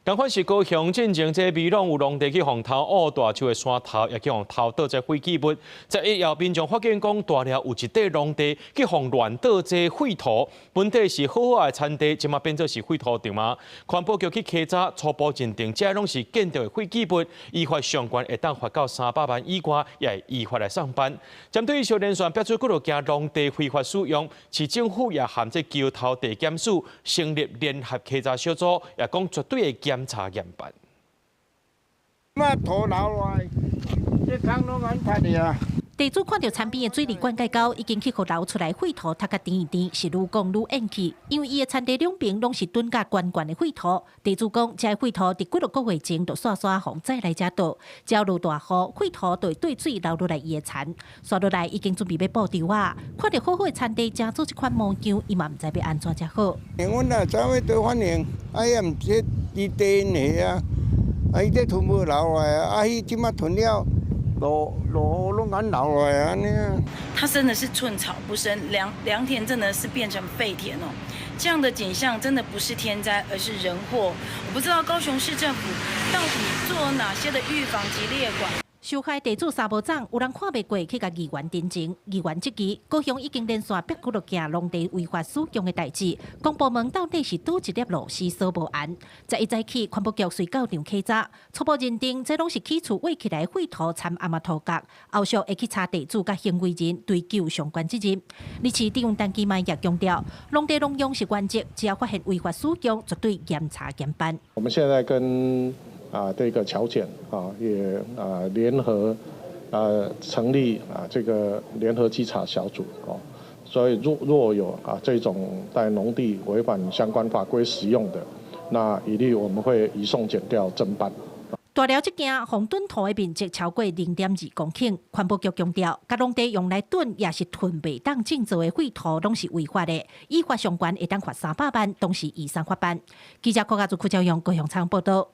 同款是高雄进前这美朗有农地去红头乌大树的山头，也去红头倒这废弃物。11后，民众发现讲大寮有一块农地去红乱倒这废土，本地是好好的田地，即马变做是废土场嘛。环保局去稽查，初步认定这拢是建筑的废弃物，依法相关会当罚到300万以外，也会依法来上班。针对小连续标出几多件农地非法使用，市政府也含这桥头地检署成立联合稽查小组，也讲绝对会检查严办。土流来，这坑拢安拍的啊！地主看到田边的水利灌溉沟已经去互流出来废土，他甲填一填，是愈讲愈厌气。因为伊的田地两边拢是蹲甲悬悬的废土，地主讲，这废土伫几落个月前就刷刷洪再来遮倒，只要落大雨，废土就会对水流落来伊的田，刷落来已经准备要布丢啊！看到好好的田地，正做一款模样，伊嘛毋知要安怎才好。阮啊，怎要对反应？也毋知伊地下啊，伊这屯无流来啊，伊即马屯了。落拢安流来安尼啊！它真的是寸草不生，良田真的是变成废田哦。这样的景象真的不是天灾，而是人祸。我不知道高雄市政府到底做了哪些的预防及列管。受害地主三无长，有人看袂过去甲议员တင်情。议员即期，高雄已经连续逼几落件农地违法使用的代志，公部门到底是倒一粒螺丝锁无安。在一早起，环保局随到场稽查，初步认定这拢是起厝挖起来废土掺阿妈土角，后续会去查地主甲行为人追究相关责任。而市地方单机嘛也强调，农地农用是原则，只要发现违法使用，绝对严查严办。我们现在跟这个侨检也联合成立这个联合稽查小组所以若有这种在农地违反相关法规使用的，那一律我们会移送检调侦办。大寮这件红墩土的面积超过0.2公顷，环保局强调，甲农地用来囤也是囤袂当种植的废土，拢是违法的，依法相关会当罚300万，同时移送法办。记者柯家做邱朝阳高雄采访报道。